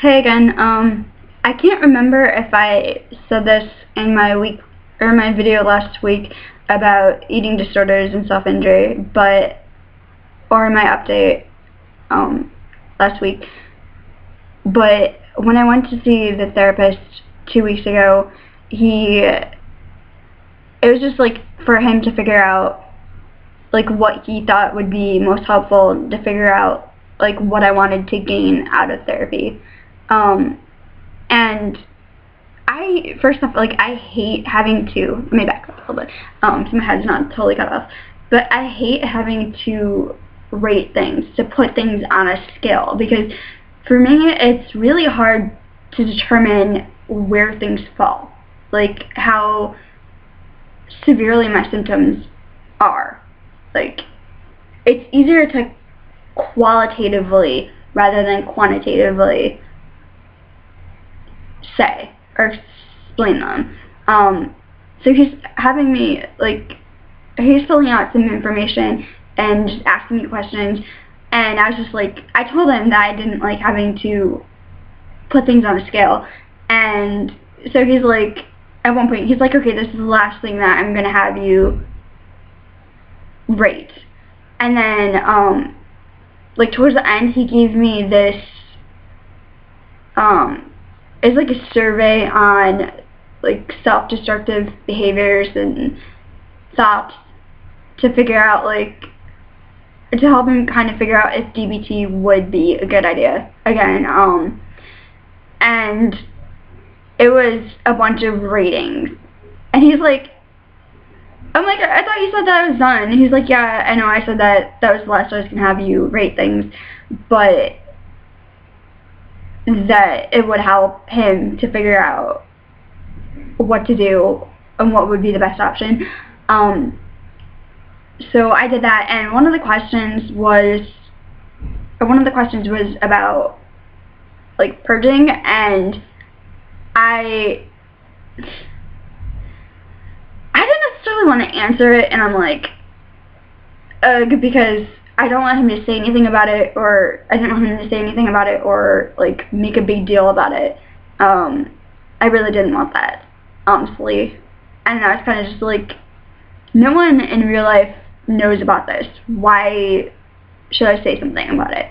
Hey again. I can't remember if I said this in my video last week about eating disorders and self-injury, or in my update last week. But when I went to see the therapist 2 weeks ago, it was just like for him to figure out like what he thought would be most helpful to figure out like what I wanted to gain out of therapy. And first off, like, I hate having to, let me back up a little bit, so my head's not totally cut off, but I hate having to rate things, to put things on a scale, because for me, it's really hard to determine where things fall, like, how severely my symptoms are. Like, it's easier to qualitatively rather than quantitatively say or explain them. So he's having me, like, he's filling out some information and just asking me questions, and I was just like, I told him that I didn't like having to put things on a scale, and so he's like, at one point, he's like, okay, this is the last thing that I'm gonna have you rate. And then, like, towards the end, he gave me this, it's like a survey on like self-destructive behaviors and thoughts to figure out, like, to help him kind of figure out if DBT would be a good idea again. And it was a bunch of ratings, and he's like, I'm like, I thought you said that I was done. And he's like, yeah, I know, I said that was the last I was gonna have you rate things, but that it would help him to figure out what to do and what would be the best option. So I did that, and one of the questions was about like purging, and I didn't necessarily want to answer it, and I'm like, because I don't want him to say anything about it, or I didn't want him to say anything about it, or like make a big deal about it. I really didn't want that, honestly. And I was kind of just like, no one in real life knows about this. Why should I say something about it?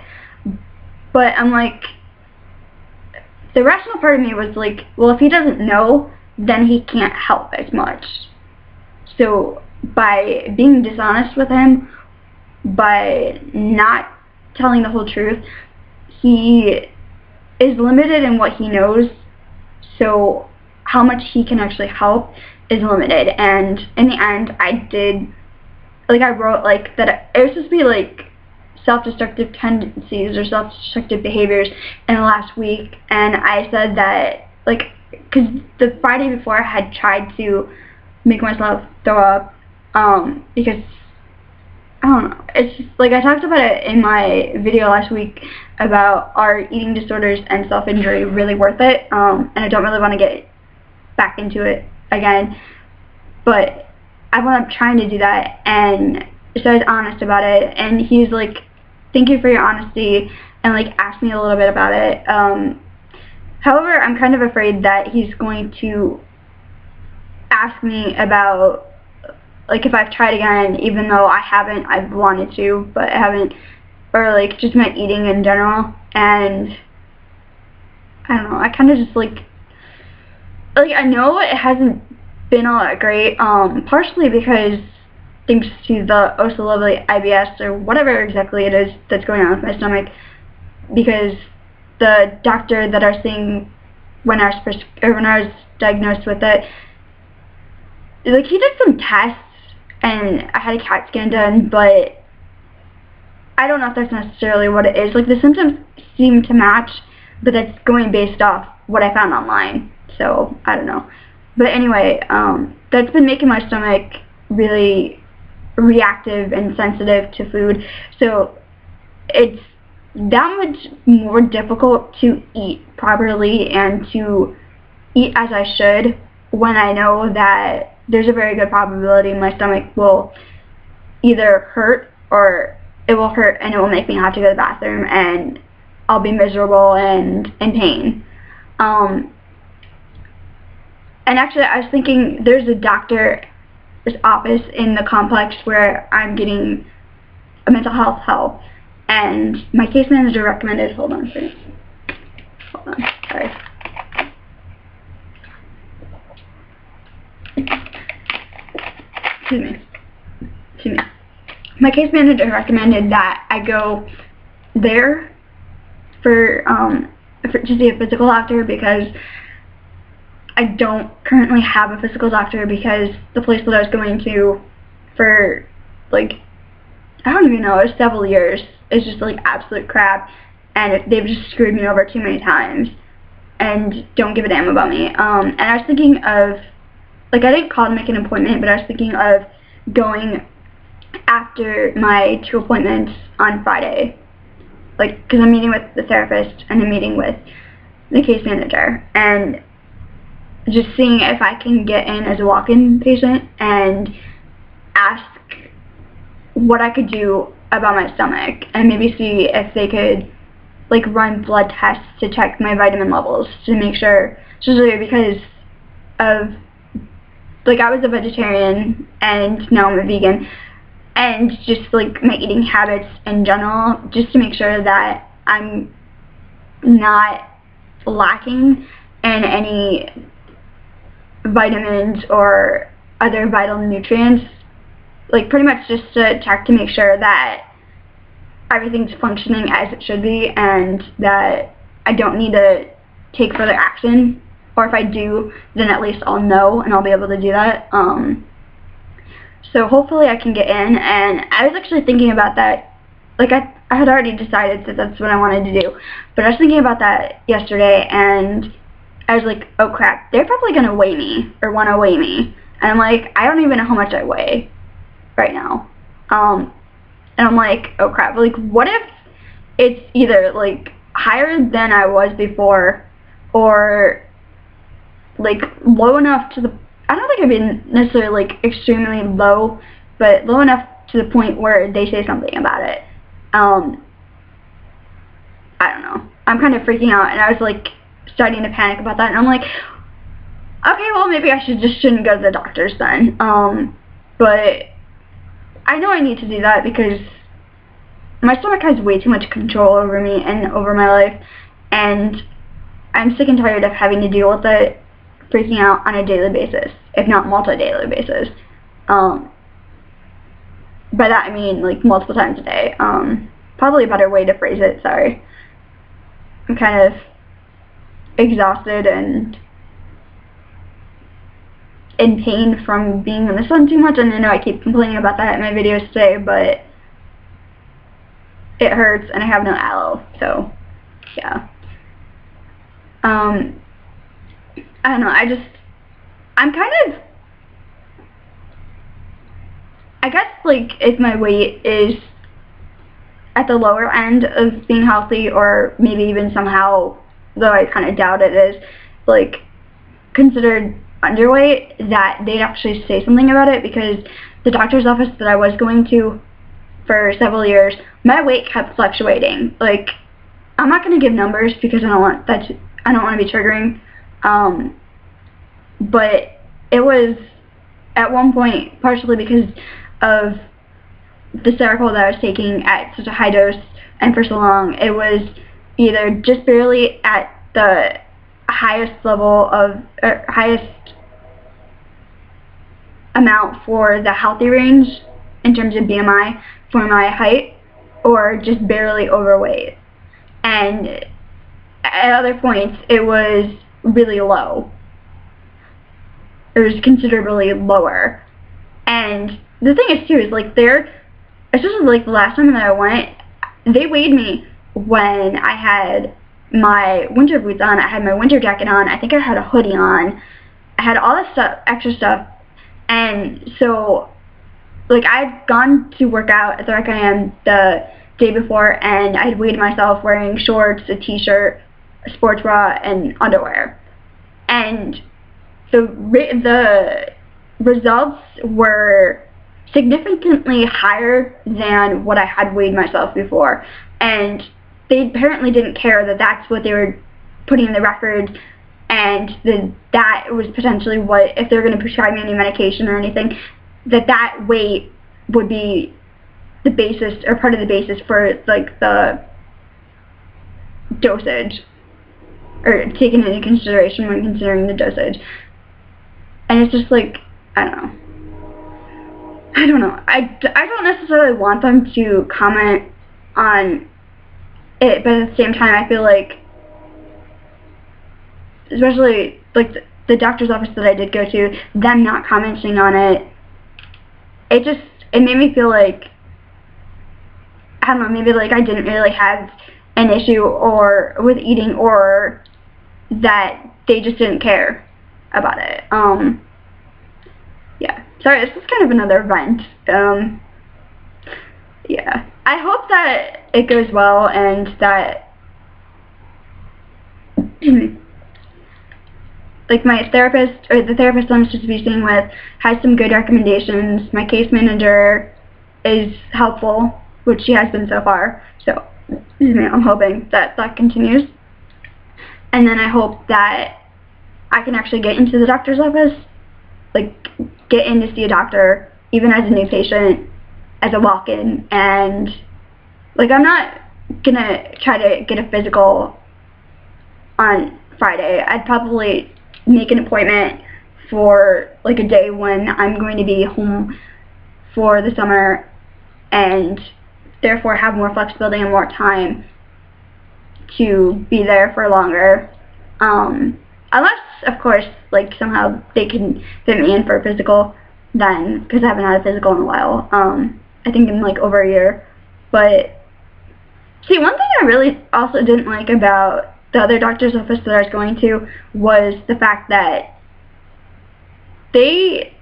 But I'm like, the rational part of me was like, well, if he doesn't know, then he can't help as much. So by being dishonest with him, by not telling the whole truth, he is limited in what he knows, so how much he can actually help is limited. And in the end, I wrote like that it was supposed to be like self-destructive tendencies or self-destructive behaviors in the last week, and I said that, like, because the Friday before I had tried to make myself throw up, because I don't know, it's just, like, I talked about it in my video last week about are eating disorders and self-injury really worth it, and I don't really want to get back into it again, but I wound up trying to do that, and so I was honest about it, and he's like, thank you for your honesty, and like asked me a little bit about it. However, I'm kind of afraid that he's going to ask me about, like, if I've tried again, even though I haven't. I've wanted to, but I haven't, or like just my eating in general. And I don't know, I kind of just like I know it hasn't been all that great, partially because thanks to the oh so lovely IBS or whatever exactly it is that's going on with my stomach, because the doctor that I was seeing when I was diagnosed with it, like, he did some tests and I had a CAT scan done, but I don't know if that's necessarily what it is. Like, the symptoms seem to match, but that's going based off what I found online, so I don't know. But anyway, that's been making my stomach really reactive and sensitive to food, so it's that much more difficult to eat properly and to eat as I should when I know that there's a very good probability my stomach will either hurt, or it will hurt and it will make me have to go to the bathroom, and I'll be miserable and in pain. And actually, I was thinking there's a doctor's office in the complex where I'm getting a mental health help, and my case manager recommended, hold on, sorry. Excuse me. My case manager recommended that I go there to see a physical doctor, because I don't currently have a physical doctor, because the place that I was going to for, like, I don't even know, it was several years, it's just like absolute crap, and they've just screwed me over too many times and don't give a damn about me. And I was thinking of, like, I didn't call to make an appointment, but I was thinking of going after my 2 appointments on Friday, like, because I'm meeting with the therapist and I'm meeting with the case manager, and just seeing if I can get in as a walk-in patient and ask what I could do about my stomach, and maybe see if they could, like, run blood tests to check my vitamin levels to make sure, especially because of, like, I was a vegetarian and now I'm a vegan, and just, like, my eating habits in general, just to make sure that I'm not lacking in any vitamins or other vital nutrients, like, pretty much just to check to make sure that everything's functioning as it should be, and that I don't need to take further action, or if I do, then at least I'll know and I'll be able to do that. So hopefully I can get in, and I was actually thinking about that, like, I had already decided that that's what I wanted to do, but I was thinking about that yesterday, and I was like, oh crap, they're probably going to weigh me, or want to weigh me, and I'm like, I don't even know how much I weigh right now, and I'm like, oh crap, like, what if it's either, like, higher than I was before, or, like, low enough to the, I don't think I'd be necessarily, like, extremely low, but low enough to the point where they say something about it. I don't know, I'm kind of freaking out, and I was, like, starting to panic about that, and I'm like, okay, well, maybe I shouldn't go to the doctor's then, but I know I need to do that, because my stomach has way too much control over me and over my life, and I'm sick and tired of having to deal with it freaking out on a daily basis, if not multi-daily basis. By that I mean, like, multiple times a day. Probably a better way to phrase it, sorry. I'm kind of exhausted and in pain from being in the sun too much, and I know I keep complaining about that in my videos today, but it hurts and I have no aloe, so yeah. I don't know, I'm kind of, I guess, like, if my weight is at the lower end of being healthy, or maybe even somehow, though I kind of doubt it is, like, considered underweight, that they'd actually say something about it, because the doctor's office that I was going to for several years, my weight kept fluctuating. Like, I'm not going to give numbers because I don't want to be triggering, but it was at one point, partially because of the Seroquel that I was taking at such a high dose and for so long, it was either just barely at the highest level of, highest amount for the healthy range in terms of BMI for my height, or just barely overweight. And at other points, it was really low. It was considerably lower. And the thing is, too, is, like, especially, like, the last time that I went, they weighed me when I had my winter boots on, I had my winter jacket on, I think I had a hoodie on, I had all this stuff, extra stuff, and so, like, I'd gone to work out at the Rec IM the day before, and I'd weighed myself wearing shorts, a t-shirt, a sports bra, and underwear, and the results were significantly higher than what I had weighed myself before, and they apparently didn't care that that's what they were putting in the record, and that was potentially what, if they're going to prescribe me any medication or anything, that weight would be the basis, or part of the basis for, like, the dosage, or taken into consideration when considering the dosage. And it's just like, I don't know. I don't necessarily want them to comment on it, but at the same time, I feel like, especially, like, the doctor's office that I did go to, them not commenting on it, it made me feel like, I don't know, maybe, like, I didn't really have an issue or with eating, or that they just didn't care about it. Yeah. Sorry, this is kind of another rant. Yeah. I hope that it goes well, and that like, my therapist, or the therapist I'm supposed to be seeing with, has some good recommendations. My case manager is helpful, which she has been so far. So, I'm hoping that continues. And then I hope that I can actually get into the doctor's office, like, get in to see a doctor, even as a new patient, as a walk-in, and, like, I'm not gonna try to get a physical on Friday. I'd probably make an appointment for, like, a day when I'm going to be home for the summer, and therefore have more flexibility and more time to be there for longer. Unless, of course, like, somehow they can fit me in for a physical then, because I haven't had a physical in a while. I think in, like, over a year. But, see, one thing I really also didn't like about the other doctor's office that I was going to was the fact that they,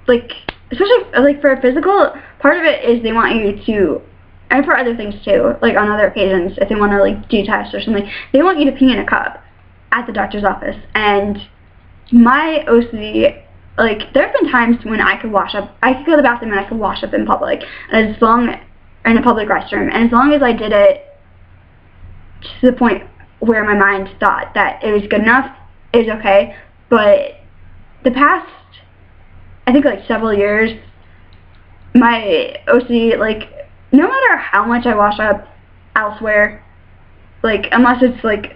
like, especially, like, for a physical, part of it is they want you to, and for other things too, like, on other occasions, if they want to, like, do tests or something, they want you to pee in a cup at the doctor's office. And my OCD, like, there have been times when I could wash up, I could go to the bathroom and I could wash up in public, and as long, in a public restroom, and as long as I did it to the point where my mind thought that it was good enough, it was okay. But the past, I think, like, several years, my OCD, like, no matter how much I wash up elsewhere, like, unless it's, like,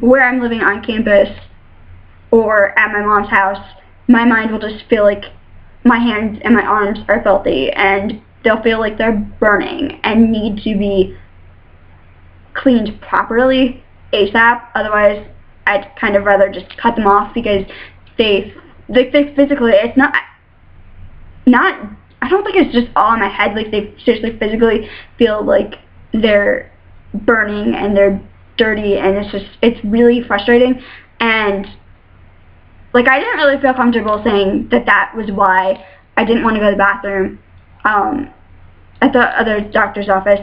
where I'm living on campus or at my mom's house, my mind will just feel like my hands and my arms are filthy, and they'll feel like they're burning and need to be cleaned properly ASAP. Otherwise, I'd kind of rather just cut them off, because they physically, it's not, I don't think it's just all in my head, like, they seriously physically feel like they're burning and they're dirty, and it's really frustrating. And, like, I didn't really feel comfortable saying that was why I didn't want to go to the bathroom at the other doctor's office,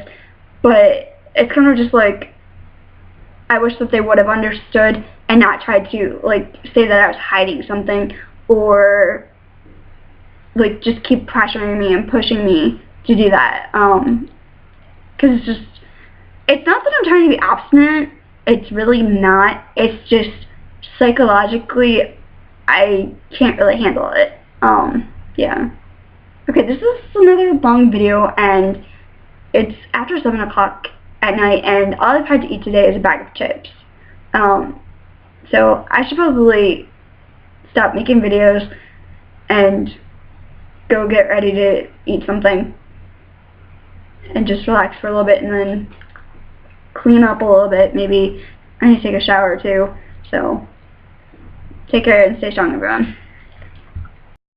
but it's kind of just like, I wish that they would have understood and not tried to, like, say that I was hiding something, or, like, just keep pressuring me and pushing me to do that, because it's not that I'm trying to be obstinate, it's really not, it's just psychologically, I can't really handle it. Yeah. Okay, this is another long video, and it's after 7 o'clock at night, and all I've had to eat today is a bag of chips. So I should probably stop making videos and go get ready to eat something and just relax for a little bit, and then clean up a little bit. Maybe I need to take a shower too. So take care and stay strong, everyone.